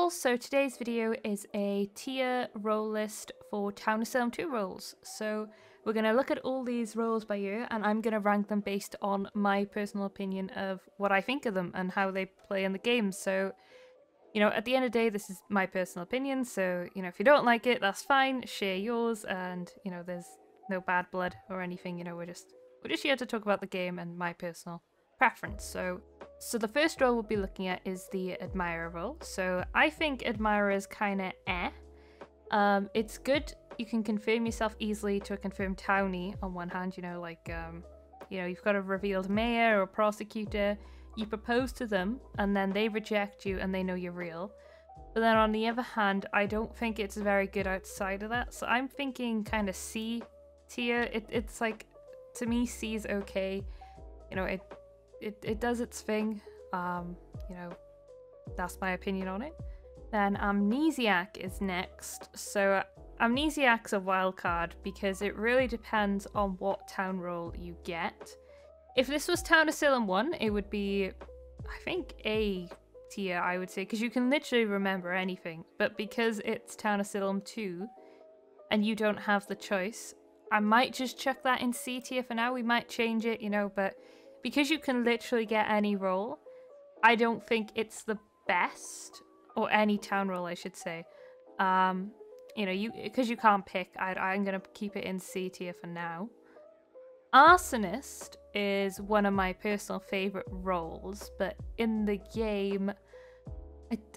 Also, today's video is a tier role list for Town of Salem 2 roles. So we're going to look at all these roles by year, and I'm going to rank them based on my personal opinion of what I think of them and how they play in the game. So, at the end of the day, this is my personal opinion. So, if you don't like it, that's fine. Share yours, and, there's no bad blood or anything. We're just here to talk about the game and my personal preference. So the first role we'll be looking at is the Admirer role. So I think Admirer is kind of it's good. You can confirm yourself easily to a confirmed townie on one hand, you've got a revealed mayor or prosecutor. You propose to them and then they reject you and they know you're real. But then on the other hand, I don't think it's very good outside of that. So I'm thinking kind of C tier. It's like, to me, C is okay. It does its thing. That's my opinion on it. Then Amnesiac is next. So Amnesiac's a wild card because it really depends on what town role you get. If this was Town of Salem 1, it would be, I think, A tier, I would say, because you can literally remember anything. But because it's Town of Salem 2 and you don't have the choice, I might just chuck that in C tier for now. We might change it, but because you can literally get any role, I don't think it's the best, or any town role, I should say. Because you can't pick, I'm going to keep it in C tier for now. Arsonist is one of my personal favorite roles, but in the game,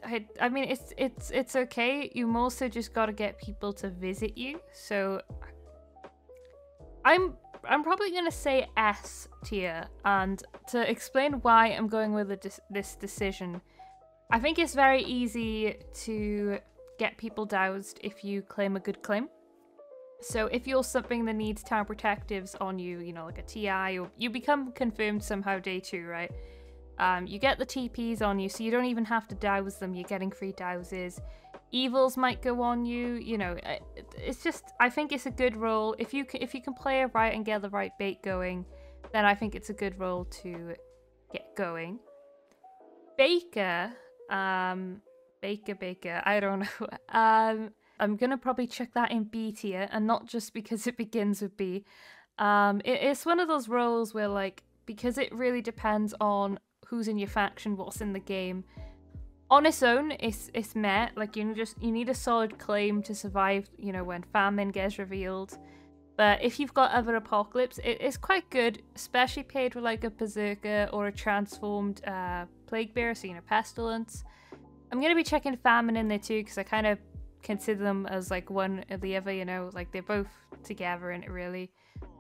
I mean, it's okay. You also just got to get people to visit you. So I'm probably going to say S tier, and to explain why I'm going with this decision, I think it's very easy to get people doused if you claim a good claim. So if you're something that needs town protectives on you, like a TI, or you become confirmed somehow day 2, right? You get the TPs on you, so you don't even have to douse them. You're getting free douses. Evils might go on you. It's just, I think it's a good role. If you can play it right and get the right bait going, then I think it's a good role to get going. Baker, Baker, I don't know. I'm gonna probably check that in B tier, and not just because it begins with B. It's one of those roles where, because it really depends on who's in your faction, what's in the game. On its own, it's meh. You need a solid claim to survive, when famine gets revealed. But if you've got other apocalypse, it's quite good, especially paired with a berserker or a transformed plague bearer, so pestilence. I'm gonna be checking famine in there too, because I kind of consider them as one or the other, they're both together in it, really.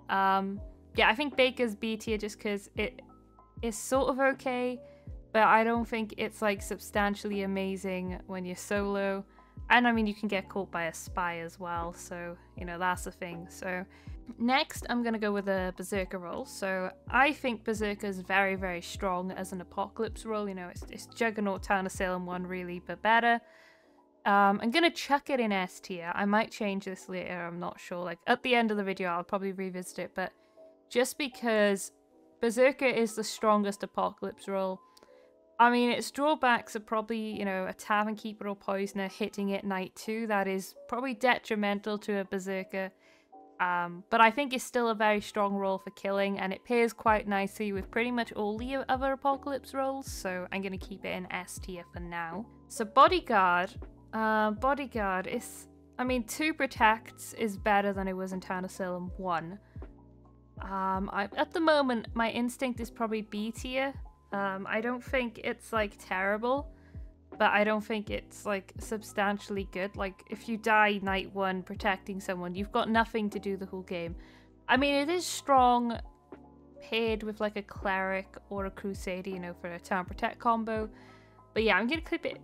Yeah, I think Baker's B tier just because it is sort of okay, but I don't think it's substantially amazing when you're solo. And I mean, you can get caught by a spy as well, so that's the thing. So next I'm gonna go with a berserker role. So I think berserker is very, very strong as an apocalypse role. It's Juggernaut Town of Salem 1 really, but better. I'm gonna chuck it in S tier. I might change this later, I'm not sure. At the end of the video I'll probably revisit it, but just because berserker is the strongest apocalypse role. I mean, its drawbacks are probably, a tavern keeper or poisoner hitting it night 2. That is probably detrimental to a berserker. But I think it's still a very strong role for killing, and it pairs quite nicely with pretty much all the other apocalypse roles, so I'm going to keep it in S tier for now. So Bodyguard. Bodyguard is, 2 protects is better than it was in Town of Salem 1. At the moment, my instinct is probably B tier. I don't think it's terrible, but I don't think it's substantially good. If you die night 1 protecting someone, you've got nothing to do the whole game. I mean, it is strong paired with a cleric or a crusader, for a town protect combo. But yeah, I'm gonna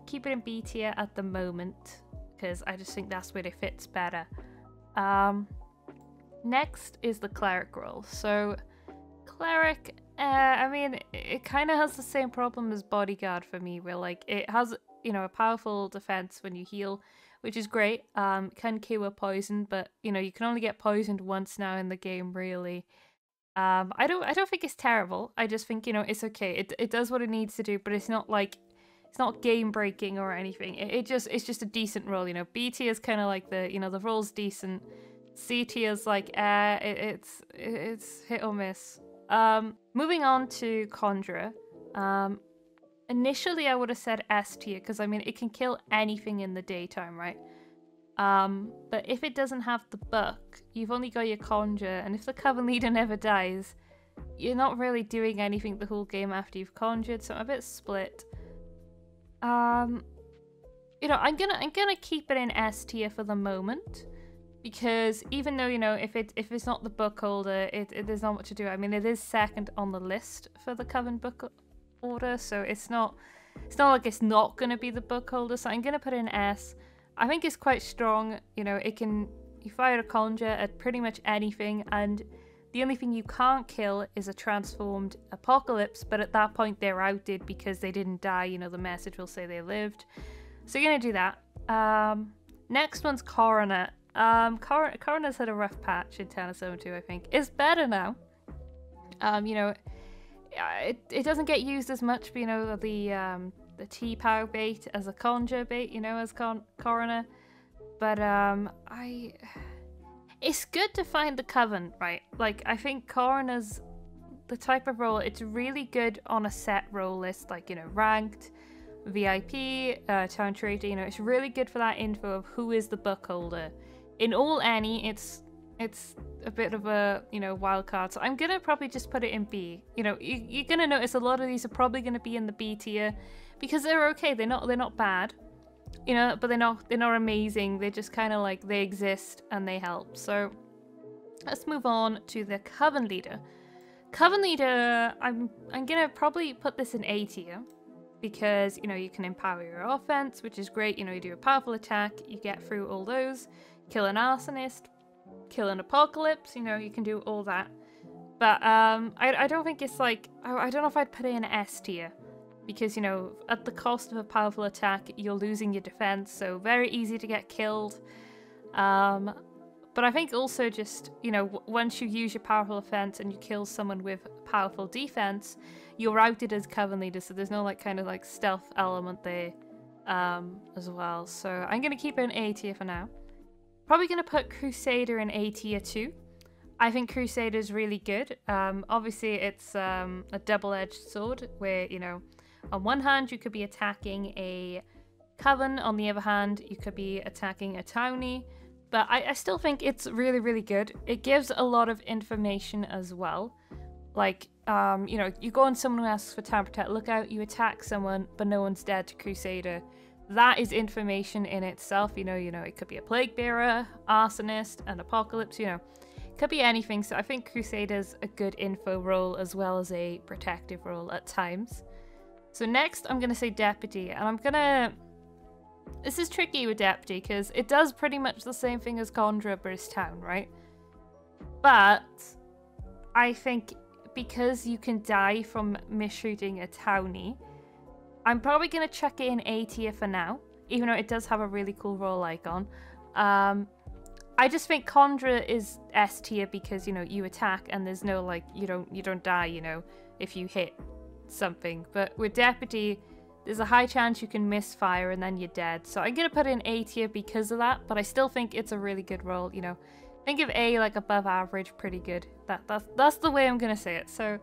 keep it in B tier at the moment because I just think that's where it fits better. Next is the cleric role. So cleric, it kind of has the same problem as bodyguard for me, where it has a powerful defense when you heal, which is great. Can cure poison, but you can only get poisoned once now in the game, really. I don't think it's terrible. I just think it's okay. It does what it needs to do, but it's not It's not game breaking or anything. It's just a decent roll. You know, B tier is kind of like the, you know, the roll's decent. C tier is like it's hit or miss. Moving on to Conjurer. Initially I would have said S tier because I mean it can kill anything in the daytime, right? But if it doesn't have the book, you've only got your Conjure, and if the Coven Leader never dies, you're not really doing anything the whole game after you've conjured, so I'm a bit split. You know, I'm gonna keep it in S tier for the moment, because even though, you know, if it's not the book holder, there's not much to do. I mean, it is second on the list for the Coven book order, so it's not like it's not gonna be the book holder. So I'm gonna put it in S. I think it's quite strong. You know, you fire a conjure at pretty much anything, and the only thing you can't kill is a transformed apocalypse, but at that point they're outed because they didn't die. You know, the message will say they lived. So you're gonna do that. Next one's Coroner. Coroner's had a rough patch in Tennis 2, I think. It's better now. You know, it doesn't get used as much, but you know, the T-Pow bait as a conjure bait, you know, as Coroner. But it's good to find the Coven, right? Like, I think Coroner's the type of role, it's really good on a set role list, like, you know, ranked, VIP, town trader, you know, it's really good for that info of who is the book holder. In all any, it's a bit of a, you know, wild card. So I'm gonna probably just put it in B. You know, you're gonna notice a lot of these are probably gonna be in the B tier because they're okay. They're not bad, you know, but they're not amazing. They're just kind of like they exist and they help. So let's move on to the Coven Leader. Coven Leader, I'm gonna probably put this in A tier because, you know, you can empower your offense, which is great. You know, you do a powerful attack, you get through all those, kill an arsonist, kill an apocalypse, you know, you can do all that. But I don't think it's like, I don't know if I'd put it in S tier because, you know, at the cost of a powerful attack, you're losing your defense, so very easy to get killed. But I think also just, you know, once you use your powerful offense and you kill someone with powerful defense, you're outed as Coven Leader, so there's no like kind of like stealth element there as well. So I'm going to keep it in A tier for now. Probably going to put Crusader in A tier too. I think Crusader is really good. Obviously, it's a double-edged sword where, you know, on one hand, you could be attacking a Coven. On the other hand, you could be attacking a townie. But I still think it's really, really good. It gives a lot of information as well. Like, you know, you go on someone who asks for Town Protect, look out, you attack someone, but no one's dead to Crusader. That is information in itself. You know, it could be a Plague Bearer, Arsonist, an Apocalypse, you know. It could be anything. So I think Crusader's a good info role as well as a protective role at times. So next, I'm going to say Deputy. And I'm going to... This is tricky with Deputy because it does pretty much the same thing as Conjurer, but it's town, right? But I think because you can die from misshooting a townie, I'm probably going to chuck it in A tier for now, even though it does have a really cool role icon. I just think Conjurer is S tier because, you know, you attack and there's no, like, you don't die, you know, if you hit something. But with Deputy, there's a high chance you can misfire and then you're dead. So I'm going to put it in A tier because of that, but I still think it's a really good role, you know. Think of A like above average, pretty good. That's the way I'm going to say it. So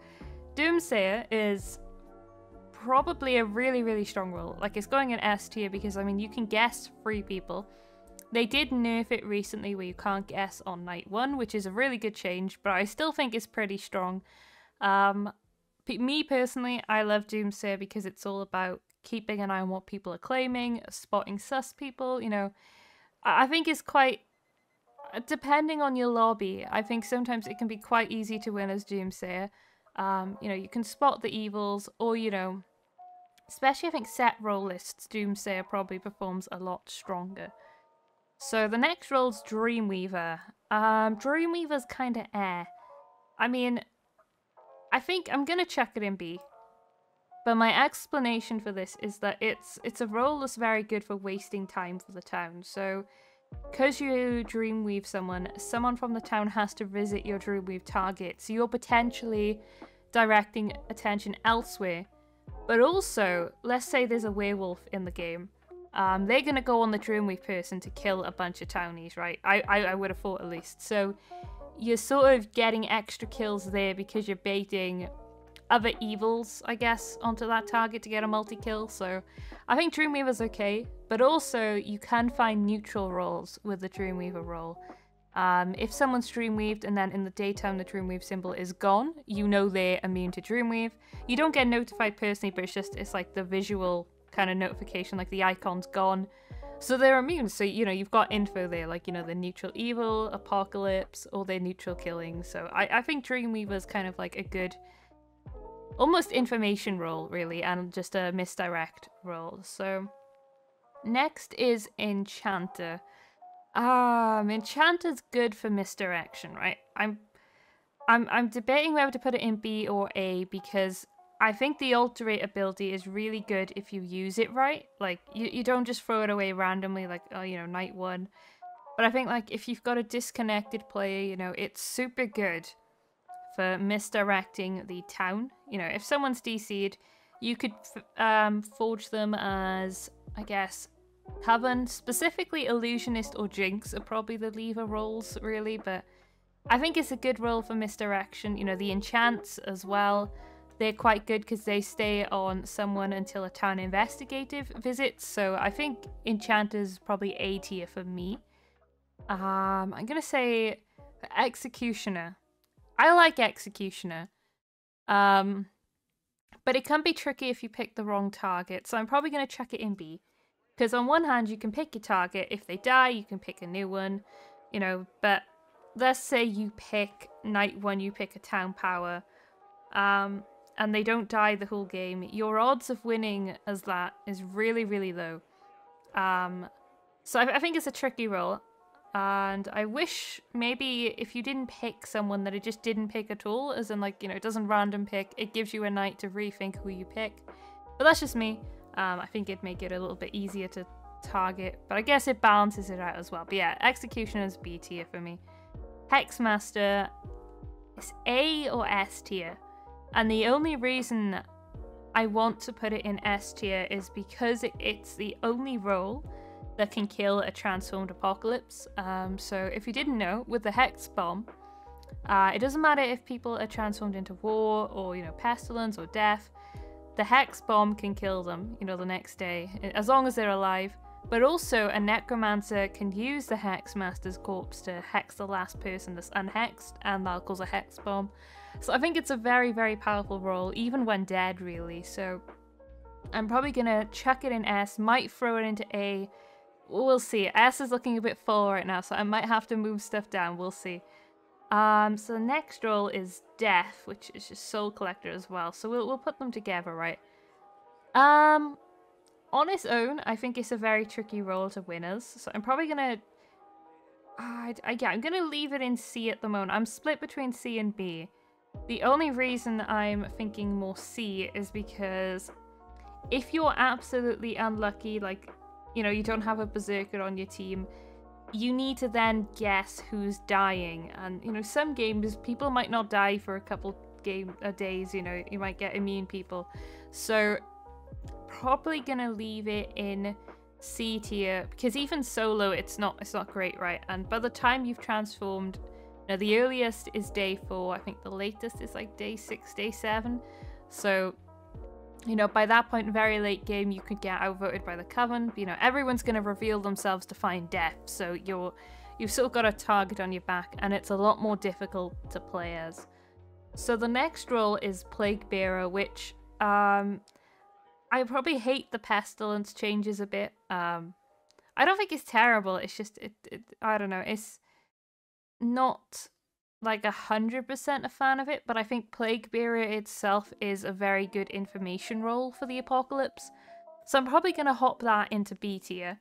Doomsayer is probably a really, really strong role. Like, it's going in S tier because, I mean, you can guess 3 people. They did nerf it recently where you can't guess on night 1, which is a really good change, but I still think it's pretty strong. Me personally, I love Doomsayer because it's all about keeping an eye on what people are claiming, spotting sus people, you know. I think it's quite, depending on your lobby, I think sometimes it can be quite easy to win as Doomsayer. You know, you can spot the evils, or, you know, especially I think set role lists, Doomsayer probably performs a lot stronger. So the next role's Dreamweaver. Dreamweaver's kind of air. I mean, I think I'm going to chuck it in B. But my explanation for this is that it's a role that's very good for wasting time for the town. So, because you Dreamweave someone from the town has to visit your Dreamweave target. So you're potentially directing attention elsewhere But also, let's say there's a werewolf in the game. They're going to go on the Dreamweave person to kill a bunch of townies, right? I would have thought at least. So you're sort of getting extra kills there because you're baiting other evils, I guess, onto that target to get a multi-kill. So I think Dreamweaver's okay. But also, you can find neutral roles with the Dreamweaver role. If someone's Dreamweaved and then in the daytime the Dreamweave symbol is gone, you know they're immune to Dreamweave. You don't get notified personally, but it's like the visual kind of notification, like the icon's gone. So they're immune, so you've got info there, like the neutral evil, apocalypse, or their neutral killing. So I think Dreamweaver's kind of like a good, almost information role really, and just a misdirect role. So next is Enchanter. Enchanter's good for misdirection, right? I'm debating whether to put it in B or A because I think the Alterate ability is really good if you use it right. Like, you don't just throw it away randomly, like, oh, night one. But I think, like, if you've got a disconnected player, it's super good for misdirecting the town. If someone's DC'd, you could forge them as, I guess, Coven, specifically Illusionist or Jinx are probably the lever roles, really, but I think it's a good role for misdirection. The Enchants as well, they're quite good because they stay on someone until a town investigative visits, so I think Enchanter's probably A tier for me. I'm gonna say Executioner. I like Executioner, but it can be tricky if you pick the wrong target, so I'm probably gonna chuck it in B. Because on one hand, you can pick your target. If they die, you can pick a new one, but let's say you pick night one, you pick a town power, and they don't die the whole game. Your odds of winning as that is really, really low. So I think it's a tricky role. And I wish maybe if you didn't pick someone that it just didn't pick at all, as in like, it doesn't random pick, it gives you a night to rethink who you pick. But that's just me. I think it'd make it a little bit easier to target, but I guess it balances it out as well. But yeah, Executioner is B tier for me. Hexmaster is A or S tier, and the only reason I want to put it in S tier is because it's the only role that can kill a transformed apocalypse. So if you didn't know, with the Hex Bomb, it doesn't matter if people are transformed into war or pestilence or death. The Hex Bomb can kill them, the next day, as long as they're alive. But also, a Necromancer can use the Hexmaster's corpse to hex the last person that's unhexed, and that'll cause a Hex Bomb. So I think it's a very, very powerful role, even when dead, really. So I'm probably gonna chuck it in S, might throw it into A. We'll see. S is looking a bit full right now, so I might have to move stuff down. We'll see. So the next role is Death, which is just Soul Collector as well. So we'll put them together, right? On its own, I think it's a very tricky role to winners. So I'm probably gonna, yeah, I'm gonna leave it in C at the moment. I'm split between C and B. The only reason I'm thinking more C is because if you're absolutely unlucky, like, you don't have a Berserker on your team, you need to then guess who's dying. And, some games, people might not die for a couple days, you might get immune people. So, probably gonna leave it in C tier, because even solo, it's not great, right? And by the time you've transformed, the earliest is day 4, I think the latest is like day 6, day 7. So, by that point, very late game, you could get outvoted by the Coven. Everyone's going to reveal themselves to find death, so you've still got a target on your back, and it's a lot more difficult to play as. So the next role is Plague Bearer, which I probably hate the pestilence changes a bit. I don't think it's terrible. It's just I don't know. It's not like 100% a fan of it, but I think Plague Bearer itself is a very good information role for the apocalypse. So I'm probably going to hop that into B tier.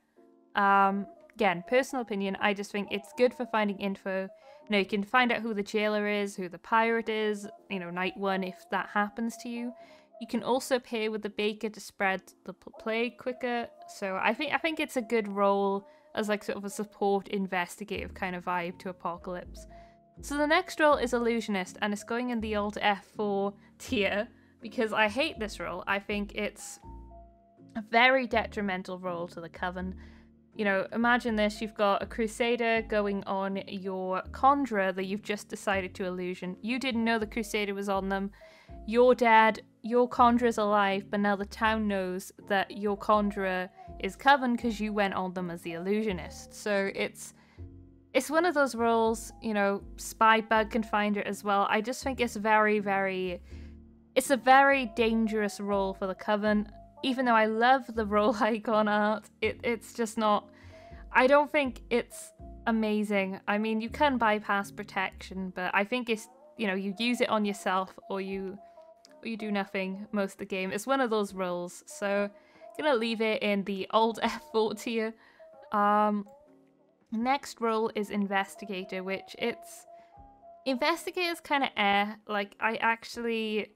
Again, personal opinion, I just think it's good for finding info. You can find out who the jailer is, who the pirate is, night one if that happens to you. You can also pair with the baker to spread the plague quicker. So I think it's a good role as like sort of a support investigative kind of vibe to apocalypse. So the next role is Illusionist, and it's going in the old F4 tier because I hate this role. I think it's a very detrimental role to the Coven. You know, imagine this, you've got a Crusader going on your Conjurer that you've just decided to illusion. You didn't know the Crusader was on them. You're dead, your Conjurer's alive, but now the town knows that your Conjurer is Coven because you went on them as the illusionist. So it's one of those roles, you know, Spy Bug can find it as well. I just think it's it's a very dangerous role for the Coven. Even though I love the role icon art, it's just not... I don't think it's amazing. I mean, you can bypass protection, but I think it's, you know, you use it on yourself or you do nothing most of the game. It's one of those roles, so I'm gonna leave it in the old F4 tier. Next role is Investigator, which Investigator's kind of air. Like, I actually...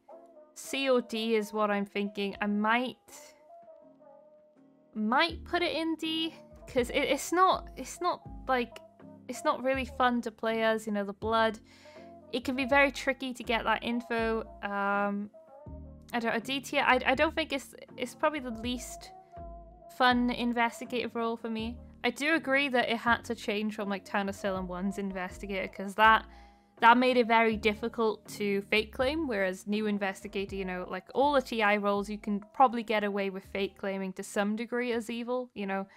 C or D is what I'm thinking. I might put it in D because it's not really fun to play as, you know, the blood. It can be very tricky to get that info. A D tier. I don't think it's probably the least fun investigative role for me. I do agree that it had to change from like Town of Salem 1's Investigator because that made it very difficult to fake claim, whereas new Investigator, you know, like all the TI roles, you can probably get away with fake claiming to some degree as evil, you know.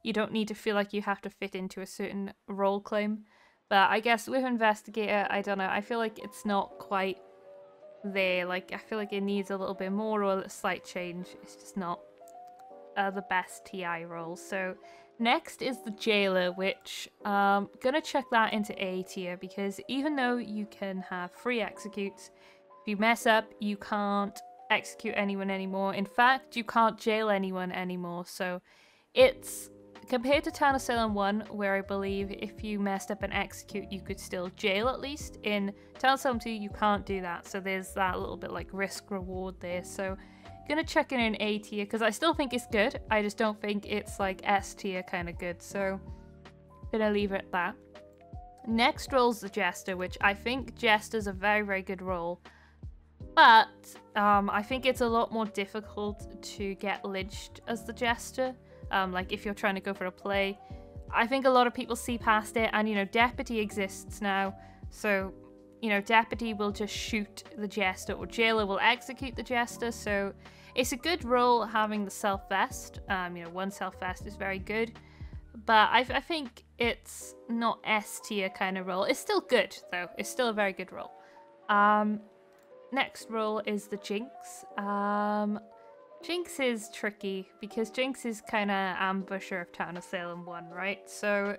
You don't need to feel like you have to fit into a certain role claim. But I guess with Investigator, I don't know, I feel like it's not quite there. Like, I feel like it needs a little bit more or a slight change. It's just not the best TI role. So next is the Jailer, which gonna check that into A tier because even though you can have free executes, if you mess up, you can't execute anyone anymore. In fact, you can't jail anyone anymore. So it's compared to Town of Salem 1, where I believe if you messed up an execute, you could still jail at least. In Town of Salem 2, you can't do that. So there's that little bit like risk reward there. So gonna check in an A tier because I still think it's good. I just don't think it's like S tier kind of good. So gonna leave it at that. Next role's the Jester, which I think Jester's a very, very good role. But I think it's a lot more difficult to get lynched as the Jester. Like if you're trying to go for a play. I think a lot of people see past it, and you know, Deputy exists now. So, you know, Deputy will just shoot the Jester, or Jailer will execute the Jester. So it's a good role having the self-vest. You know, one self-vest is very good. But I think it's not S tier kind of role. It's still good, though. It's still a very good role. Next role is the Jinx. Jinx is tricky because Jinx is kind of ambusher of Town of Salem 1, right? So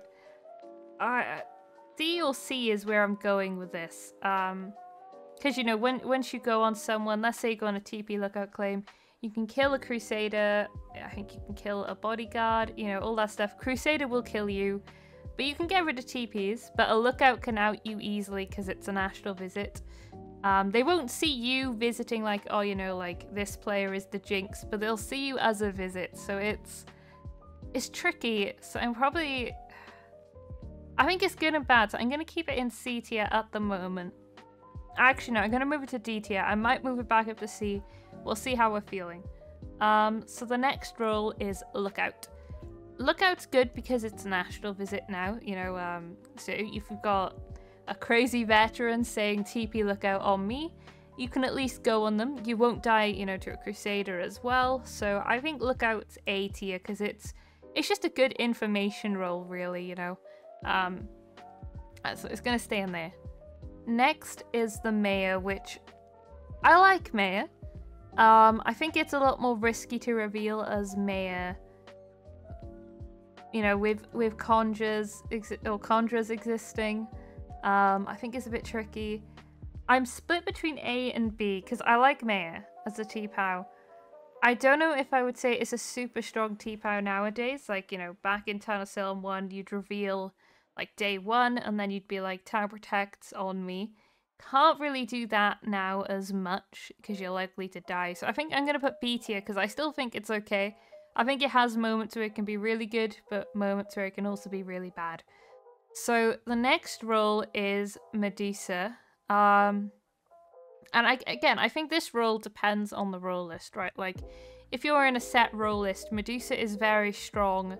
D or C is where I'm going with this. Because, you know, once you go on someone, let's say you go on a TP lookout claim, you can kill a Crusader, I think you can kill a bodyguard, you know, all that stuff. Crusader will kill you, but you can get rid of TPs, but a lookout can out you easily because it's an astral visit. They won't see you visiting like, oh, you know, like this player is the Jinx, but they'll see you as a visit. So it's tricky. So I think it's good and bad. So I'm going to keep it in C tier at the moment. Actually, no, I'm going to move it to D tier. I might move it back up to C. We'll see how we're feeling. So the next role is Lookout. Lookout's good because it's an astral visit now. You know, so if you've got a crazy veteran saying TP lookout on me, you can at least go on them. You won't die, you know, to a Crusader as well. So I think Lookout's A tier because it's just a good information role, really, you know. So it's going to stay in there. Next is the Mayor, which I like Mayor. I think it's a lot more risky to reveal as Mayor. You know, with Conjurers existing. I think it's a bit tricky. I'm split between A and B because I like Mayor as a T-Pow. I don't know if I would say it's a super strong T-Pow nowadays. Like, you know, back in Town of Salem 1, you'd reveal like day 1 and then you'd be like, Town protects on me. Can't really do that now as much because you're likely to die. So I think I'm going to put B tier because I still think it's okay. I think it has moments where it can be really good, but moments where it can also be really bad. So the next role is Medusa. I And I think this role depends on the role list, right? Like, if you're in a set role list, Medusa is very strong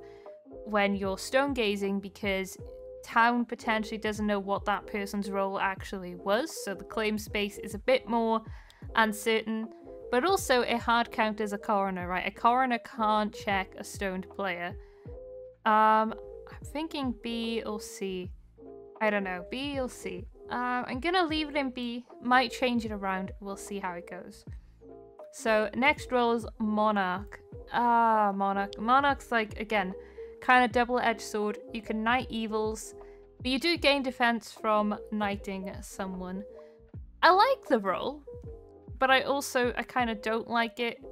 when you're stone gazing because town potentially doesn't know what that person's role actually was, so the claim space is a bit more uncertain. But also, it hard counters a coroner, right? A coroner can't check a stoned player. I'm thinking B or C. I don't know, B or C. I'm gonna leave it in B. Might change it around. We'll see how it goes. So next role is Monarch. Monarch. Monarch's like, again, kind of double-edged sword. You can knight evils, but you do gain defense from knighting someone. I like the role, but I kind of don't like it.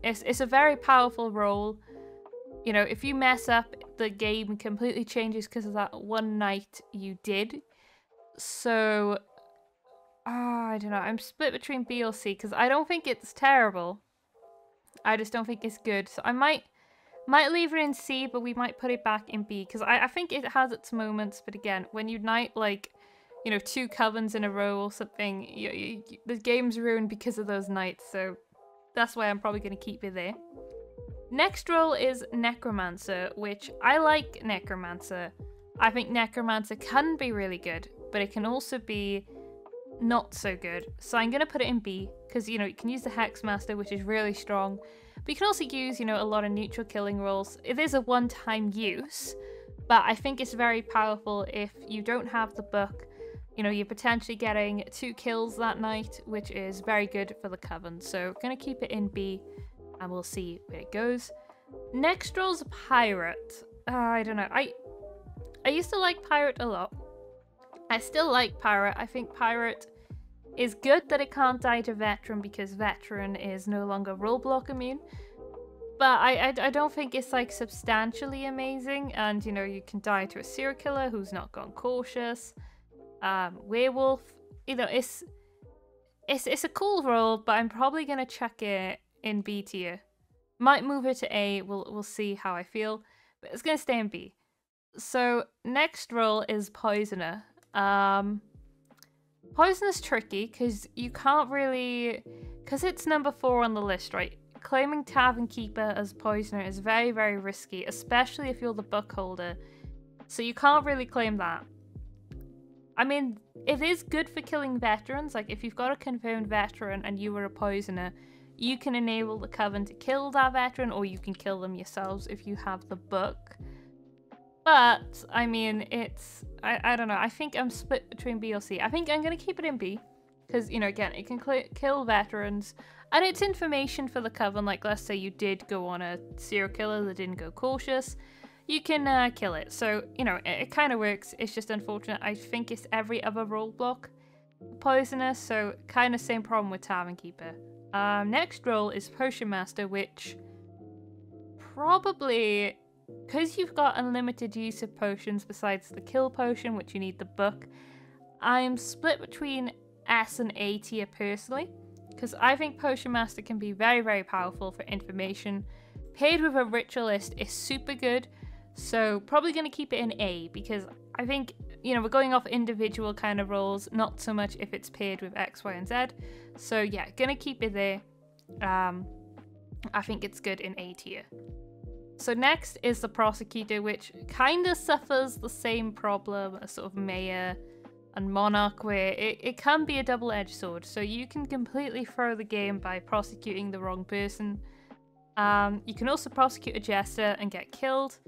It's a very powerful role. You know, if you mess up, the game completely changes because of that one knight you did. So, I don't know. I'm split between B or C because I don't think it's terrible. I just don't think it's good. So I might leave it in C, but we might put it back in B because I think it has its moments. But again, when you knight like, you know, 2 covens in a row or something, the game's ruined because of those knights. So that's why I'm probably going to keep it there. Next role is Necromancer, which I like Necromancer. I think Necromancer can be really good, but it can also be not so good. So I'm going to put it in B because, you know, you can use the Hexmaster, which is really strong. But you can also use, you know, a lot of neutral killing rolls. It is a one-time use, but I think it's very powerful if you don't have the book. You know, you're potentially getting 2 kills that night, which is very good for the Coven. So going to keep it in B, and we'll see where it goes. Next role's Pirate. I don't know. I used to like Pirate a lot. I still like Pirate. I think Pirate is good that it can't die to Veteran because Veteran is no longer rule block immune. But I don't think it's like substantially amazing. And, you know, you can die to a serial killer who's not gone cautious. Werewolf. You know, it's a cool role, but I'm probably going to chuck it in B tier. Might move it to A. We'll see how I feel. But it's going to stay in B. So next role is Poisoner. Poisoner's tricky because you can't really, because it's number 4 on the list, right? Claiming Tavern Keeper as Poisoner is very, very risky, especially if you're the book holder. So you can't really claim that. I mean, it is good for killing veterans. Like, if you've got a confirmed veteran and you were a Poisoner, you can enable the Coven to kill that veteran, or you can kill them yourselves if you have the book. But, I mean, it's... I don't know. I think I'm split between B or C. I think I'm going to keep it in B. Because, you know, again, it can kill veterans. And it's information for the Coven. Like, let's say you did go on a serial killer that didn't go cautious. You can kill it. So, you know, it kind of works. It's just unfortunate. I think it's every other role block Poisoner. So, kind of same problem with Tavern Keeper. Next role is Potion Master, which probably... because you've got unlimited use of potions besides the kill potion, which you need the book, I'm split between S and A tier personally, because I think Potion Master can be very, very powerful for information. Paired with a Ritualist is super good, so probably going to keep it in A, because I think, you know, we're going off individual kind of roles, not so much if it's paired with X, Y, and Z. So yeah, going to keep it there. I think it's good in A tier. So next is the Prosecutor, which kind of suffers the same problem as sort of Mayor and Monarch, where it can be a double-edged sword. So you can completely throw the game by prosecuting the wrong person. You can also prosecute a Jester and get killed.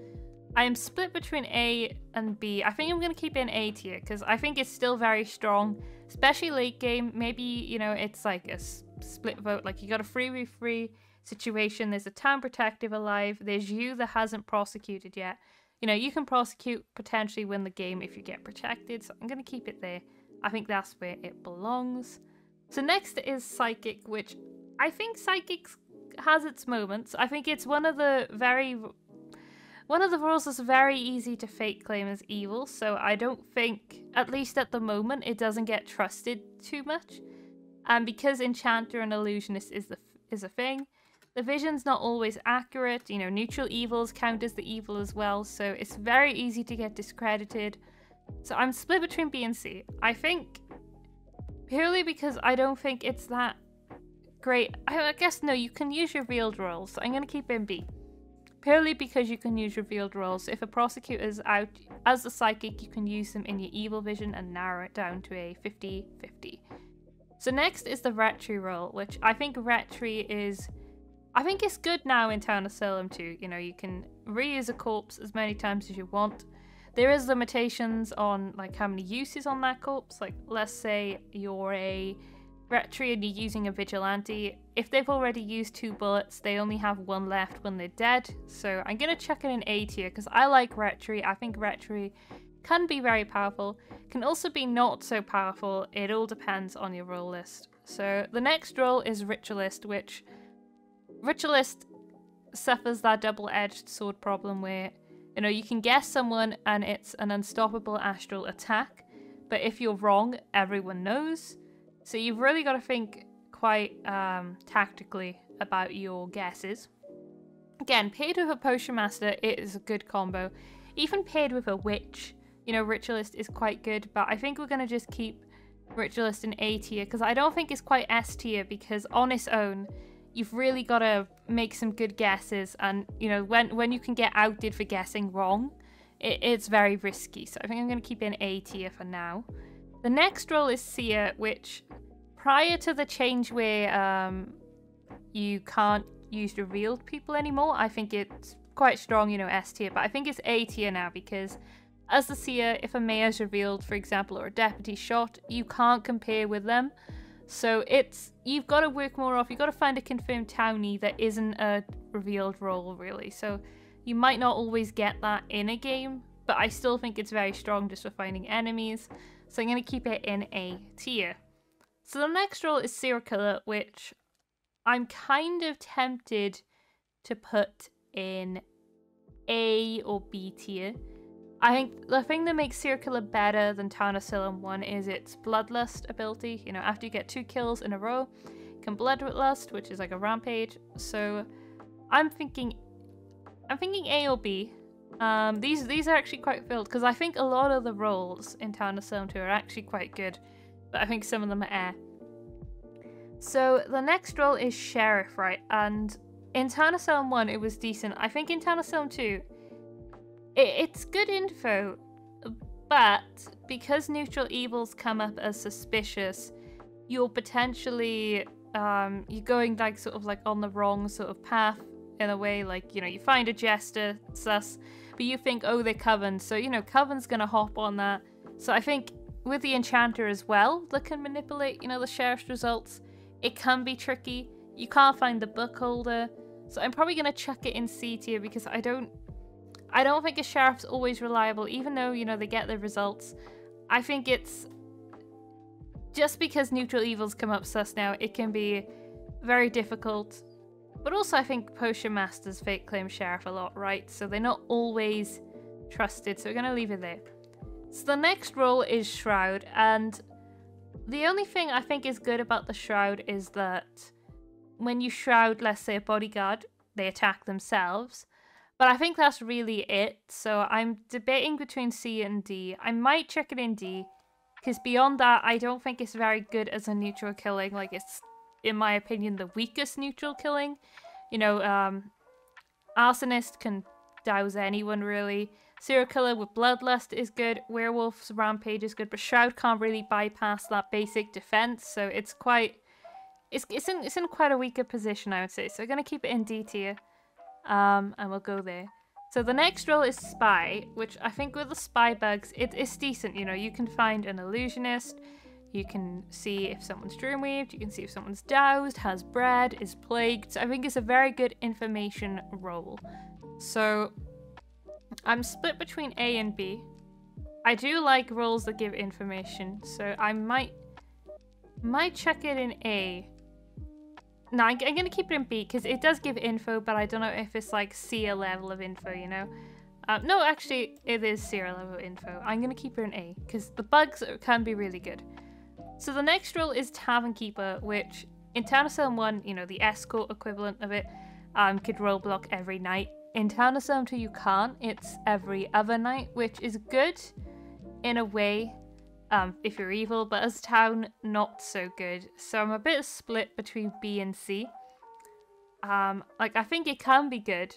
I am split between A and B. I think I'm going to keep it in A tier, because I think it's still very strong, especially late game. Maybe, you know, it's like a split vote, like you got a 3v3 situation, there's a town protective alive, there's you that hasn't prosecuted yet. You know, you can prosecute, potentially win the game if you get protected, so I'm going to keep it there. I think that's where it belongs. So next is Psychic, which I think Psychic has its moments. I think it's one of the roles that's very easy to fake claim as evil, so I don't think, at least at the moment, it doesn't get trusted too much. And because Enchanter and Illusionist is a thing, the vision's not always accurate. You know, neutral evils count as the evil as well, so it's very easy to get discredited. So I'm split between B and C. I think, purely because I don't think it's that great. I guess no, you can use revealed roles, so I'm going to keep it in B. Purely because you can use revealed roles. If a prosecutor is out as a psychic, you can use them in your evil vision and narrow it down to a 50-50. So next is the retry role, which I think retry is... I think it's good now in Town of Salem too. You know, you can reuse a corpse as many times as you want. There is limitations on like how many uses on that corpse. Like, let's say you're a retry and you're using a vigilante. If they've already used 2 bullets, they only have 1 left when they're dead. So I'm gonna chuck it in A tier because I like retry. I think retry can be very powerful. Can also be not so powerful. It all depends on your role list. So the next role is ritualist, which ritualist suffers that double-edged sword problem where, you know, you can guess someone and it's an unstoppable astral attack, but if you're wrong, everyone knows. So you've really got to think quite tactically about your guesses. Again, paired with a potion master, it is a good combo. Even paired with a witch, you know, ritualist is quite good, but I think we're going to just keep ritualist in A tier because I don't think it's quite S tier because on its own, you've really got to make some good guesses, and you know, when you can get outed for guessing wrong, it's very risky. So I think I'm going to keep it in A tier for now. The next role is seer, which prior to the change where you can't use revealed people anymore, I think it's quite strong, you know, S tier, but I think it's A tier now because as the seer, if a mayor's revealed, for example, or a deputy shot, you can't compare with them. So you've got to work more off, you've got to find a confirmed townie that isn't a revealed role, really. So you might not always get that in a game, but I still think it's very strong just for finding enemies. So I'm going to keep it in A tier. So the next role is serial killer, which I'm kind of tempted to put in A or B tier. I think the thing that makes serial killer better than Town of Salem 1 is its bloodlust ability. You know, after you get 2 kills in a row, you can bloodlust, which is like a rampage. So I'm thinking A or B. These are actually quite filled because I think a lot of the roles in Town of Salem 2 are actually quite good, but I think some of them are air. So the next role is sheriff, right? And in Town of Salem 1 it was decent. I think in Town of Salem 2 it's good info, but because neutral evils come up as suspicious, you're potentially you're going like sort of like on the wrong sort of path in a way. Like, you know, you find a jester sus, but you think, oh, they're coven, so you know coven's gonna hop on that. So I think with the enchanter as well that can manipulate, you know, the sheriff's results, it can be tricky. You can't find the book holder, so I'm probably gonna chuck it in C tier because I don't think a sheriff's always reliable, even though, you know, they get the results. I think it's just because neutral evils come up sus now, it can be very difficult. But also I think potion masters fake claim sheriff a lot, right? So they're not always trusted, so we're going to leave it there. So the next role is shroud, and the only thing I think is good about the shroud is that when you shroud, let's say, a bodyguard, they attack themselves. But I think that's really it. So I'm debating between C and D. I might check it in D, because beyond that, I don't think it's very good as a neutral killing. Like, it's, in my opinion, the weakest neutral killing. You know, arsonist can douse anyone, really. Serial killer with bloodlust is good. Werewolf's rampage is good, but shroud can't really bypass that basic defense. So it's quite, it's in quite a weaker position, I would say. So I'm gonna keep it in D tier. And we'll go there. So the next role is spy, which I think with the spy bugs, it's decent. You know, you can find an illusionist, you can see if someone's dreamweaved, you can see if someone's doused, has bread, is plagued. So I think it's a very good information role. So I'm split between A and B. I do like roles that give information, so I might check it in A. No, I'm going to keep it in B because it does give info, but I don't know if it's like C level of info, you know? No, actually, it is C level info. I'm going to keep it in A because the bugs can be really good. So the next role is Tavern Keeper, which in Town of Salem 1, you know, the escort equivalent of it, could role block every night. In Town of Salem 2, you can't. It's every other night, which is good in a way. if you're evil, but as town, not so good. So I'm a bit split between B and C. Like, I think it can be good,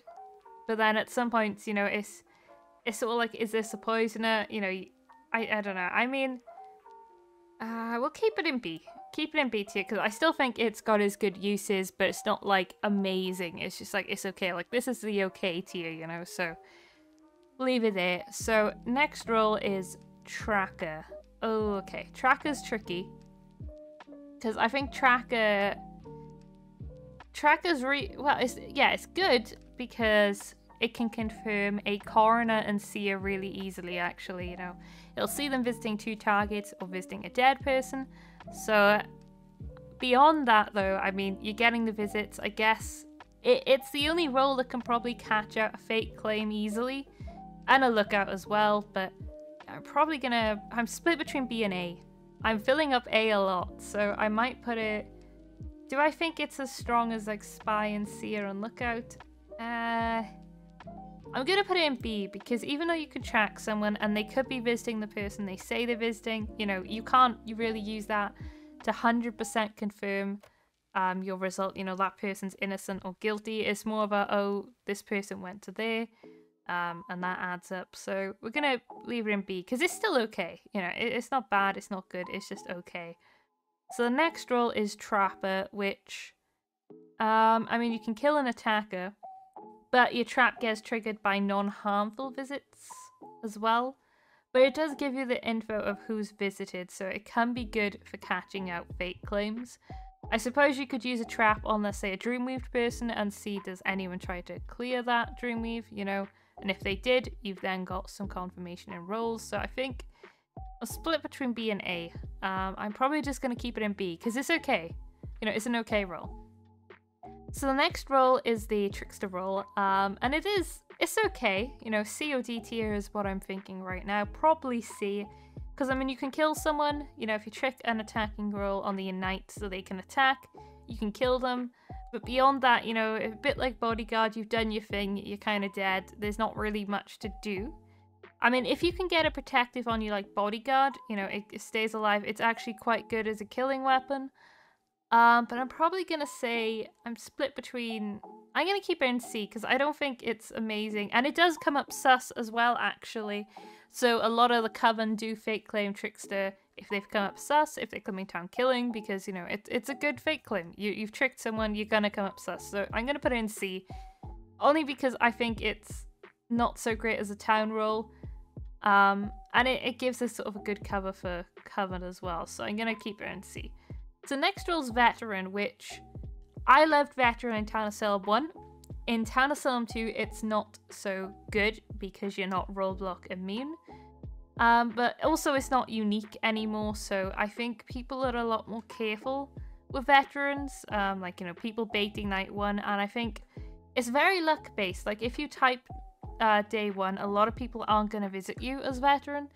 but then at some points, you know, it's sort of like, is this a poisoner? You know, I don't know. I mean, we'll keep it in B. Keep it in B tier, because I still think it's got its good uses, but it's not, like, amazing. It's just, like, it's okay. Like, this is the okay tier, you know, so leave it there. So, next role is Tracker. Oh, okay. Tracker's tricky, because I think Tracker's well, it's good, because it can confirm a coroner and seer really easily, actually, you know. It'll see them visiting 2 targets or visiting a dead person. So beyond that, though, I mean, you're getting the visits. I guess it's the only role that can probably catch out a fake claim easily, and a lookout as well, but I'm split between B and A. I'm filling up A a lot, so I might put it... Do I think it's as strong as, like, Spy and Seer and Lookout? I'm gonna put it in B, because even though you could track someone and they could be visiting the person they say they're visiting, you know, you really use that to 100% confirm your result, you know, that person's innocent or guilty. It's more of a, oh, this person went to there, and that adds up. So we're gonna leave it in B, because it's still okay. You know, it's not bad, it's not good, it's just okay. So the next role is Trapper, which, I mean, you can kill an attacker, but your trap gets triggered by non-harmful visits as well. But it does give you the info of who's visited, so it can be good for catching out fake claims. I suppose you could use a trap on, let's say, a Dreamweaved person and see, does anyone try to clear that Dreamweave, you know? And if they did, you've then got some confirmation in roles. So I think I'll split between B and A. I'm probably just going to keep it in B, because it's okay. You know, it's an okay role. So the next role is the Trickster role, and it's okay. You know, C or D tier is what I'm thinking right now. Probably C, because I mean, you can kill someone. You know, if you trick an attacking role on the Innite so they can attack, you can kill them. But beyond that, you know, a bit like Bodyguard, you've done your thing, you're kind of dead. There's not really much to do. I mean, if you can get a protective on you like Bodyguard, you know, it stays alive, it's actually quite good as a killing weapon. But I'm probably gonna say I'm split between... I'm gonna keep it in C, because I don't think it's amazing. And it does come up sus as well, actually. So a lot of the Coven do fake claim Trickster if they've come up sus, if they're coming down killing, because, you know, it's a good fake claim. You've tricked someone, you're gonna come up sus. So I'm gonna put it in C, only because I think it's not so great as a town role. And it gives us sort of a good cover for Coven as well. So I'm gonna keep it in C. So next role's Veteran, which I loved Veteran in Town of Salem 1. In Town of Salem 2, it's not so good because you're not roadblock immune. But also it's not unique anymore, so I think people are a lot more careful with Veterans. Like, you know, people baiting night 1, and I think it's very luck based. Like, if you type day 1, a lot of people aren't going to visit you as Veteran.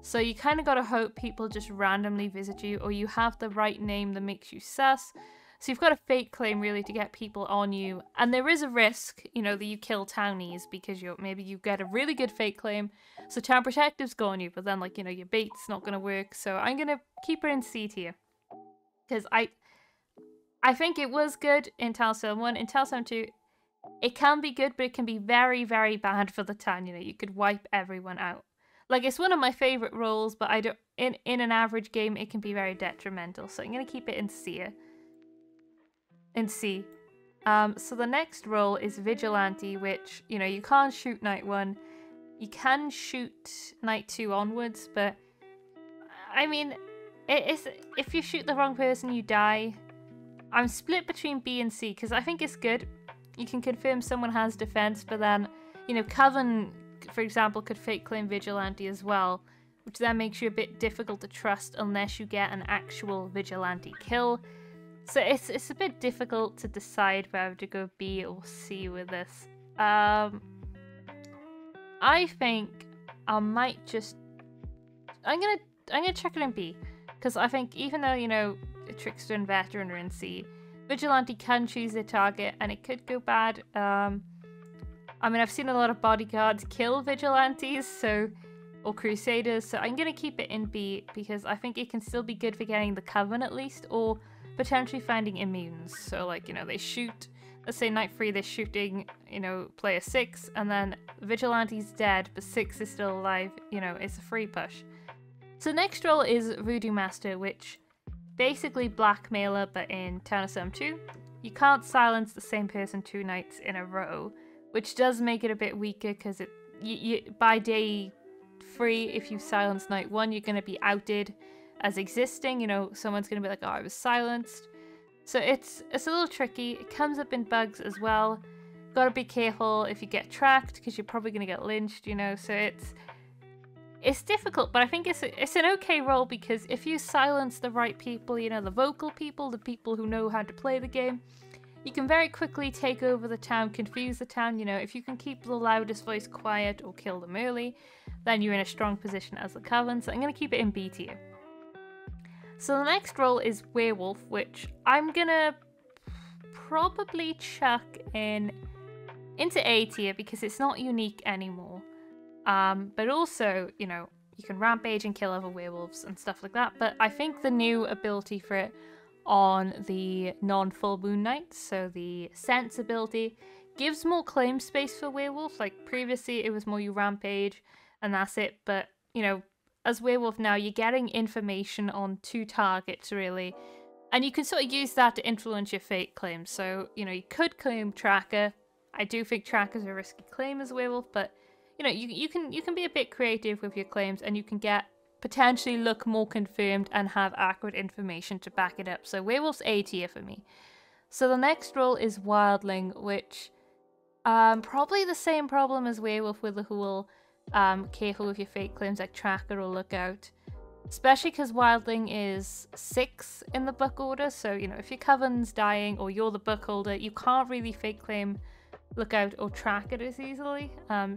So you kind of got to hope people just randomly visit you, or you have the right name that makes you sus. So you've got a fake claim really to get people on you. And there is a risk, you know, that you kill townies because maybe you get a really good fake claim. So town protectives go on you, but then, like, you know, your bait's not going to work. So I'm going to keep it in C tier. Because I think it was good in Town of Salem 1. In Town of Salem 2, it can be good, but it can be very, very bad for the town. You know, you could wipe everyone out. Like, it's one of my favorite roles, but I don't. In an average game, it can be very detrimental. So I'm gonna keep it in C. In C. So the next role is Vigilante, which, you know, you can't shoot night 1. You can shoot night 2 onwards, but I mean, if you shoot the wrong person, you die. I'm split between B and C because I think it's good. You can confirm someone has defense, but then, you know, Coven, for example, could fake claim Vigilante as well, which then makes you a bit difficult to trust unless you get an actual Vigilante kill. So it's a bit difficult to decide whether to go B or C with this. I think I might just... I'm gonna check it in B, because I think even though, you know, Trickster and Veteran are in C, Vigilante can choose their target and it could go bad. I mean, I've seen a lot of bodyguards kill Vigilantes, so or Crusaders, so I'm going to keep it in B because I think it can still be good for getting the Coven at least, or potentially finding immunes. So like, you know, they shoot, let's say Night 3, they're shooting, you know, player 6, and then Vigilante's dead, but 6 is still alive, you know, it's a free push. So the next role is Voodoo Master, which basically blackmailer, but in Town of Salem 2. You can't silence the same person 2 nights in a row, which does make it a bit weaker because by day 3, if you silence Night 1, you're going to be outed as existing. You know, someone's going to be like, oh, I was silenced. So it's a little tricky. It comes up in bugs as well. Gotta be careful if you get tracked because you're probably going to get lynched, you know, so it's difficult, but I think it's an okay role because if you silence the right people, you know, the vocal people, the people who know how to play the game, you can very quickly take over the town, confuse the town. You know, if you can keep the loudest voice quiet or kill them early, then you're in a strong position as the Coven, so I'm going to keep it in B tier. So the next role is Werewolf, which I'm going to probably chuck into A tier because it's not unique anymore. But also, you know, you can rampage and kill other werewolves and stuff like that. But I think the new ability for it on the non-full moon nights, so the sense ability, gives more claim space for werewolf. Like previously it was more you rampage and that's it. But, you know, as werewolf now, you're getting information on 2 targets really. And you can sort of use that to influence your fate claims. So, you know, you could claim Tracker. I do think Tracker's a risky claim as a werewolf, but you know, you can be a bit creative with your claims and you can potentially look more confirmed and have accurate information to back it up. So Werewolf's A tier for me. So the next role is Wildling, which probably the same problem as Werewolf with the whole careful with your fake claims like Tracker or Lookout. Especially because Wildling is 6 in the book order. So, you know, if your Coven's dying or you're the book holder, you can't really fake claim Lookout or Tracker as easily.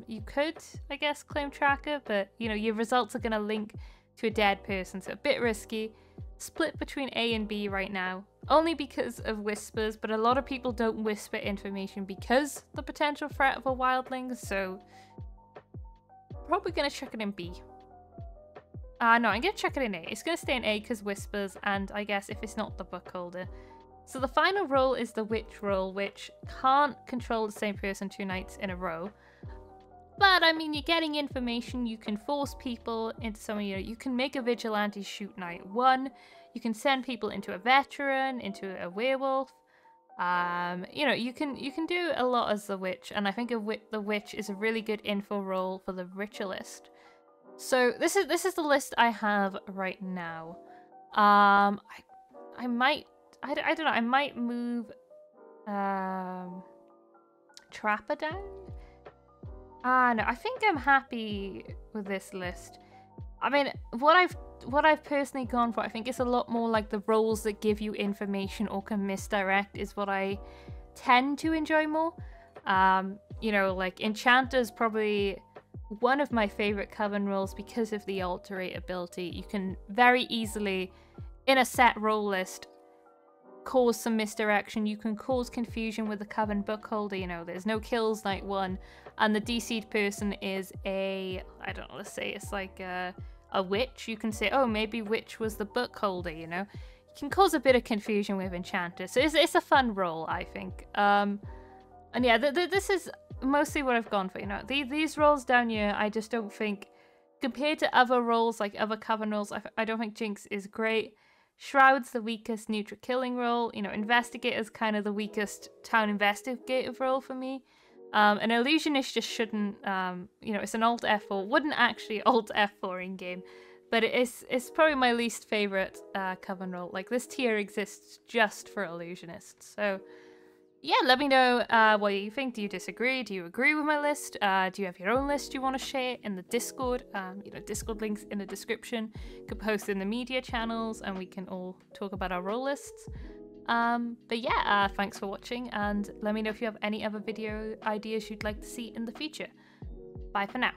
You could, I guess, claim Tracker, but you know, your results are going to link to a dead person, so a bit risky. Split between A and B right now, only because of whispers, but a lot of people don't whisper information because the potential threat of a wildling, so probably going to chuck it in B. No, I'm going to chuck it in A. It's going to stay in A because whispers, and I guess if it's not the book holder. So the final role is the witch role, which can't control the same person 2 nights in a row. But, I mean, you're getting information, you can force people into something, you know, you can make a vigilante shoot Night 1, you can send people into a veteran, into a werewolf. You know, you can do a lot as the witch, and I think the witch is a really good info role for the ritualist. So this is the list I have right now. I might... I don't know, I might move Trapper down? No, I think I'm happy with this list. I mean, what I've personally gone for, I think it's a lot more like the roles that give you information or can misdirect is what I tend to enjoy more. You know, like Enchanter's probably one of my favorite Coven roles because of the Alterate ability. You can very easily, in a set role list, cause some misdirection. You can cause confusion with the Coven book holder. You know, there's no kills Night 1 and the DC'd person is I don't know, let's say it's like a witch. You can say, oh, maybe witch was the book holder, you know. You can cause a bit of confusion with Enchanter. So it's a fun role, I think. And yeah, this is mostly what I've gone for, you know. These roles down here, I just don't think, compared to other roles, like other Coven roles, I don't think Jinx is great. Shroud's the weakest neutral killing role. You know, Investigator's kind of the weakest town investigative role for me. An Illusionist just shouldn't, you know, it's an Alt F4. Wouldn't actually Alt F4 in game, but it's probably my least favorite Coven role. Like, this tier exists just for Illusionists. So, yeah, let me know what you think. Do you disagree? Do you agree with my list? Do you have your own list you want to share in the Discord? You know, Discord links in the description. You can post in the media channels and we can all talk about our role lists. But yeah, thanks for watching and let me know if you have any other video ideas you'd like to see in the future. Bye for now.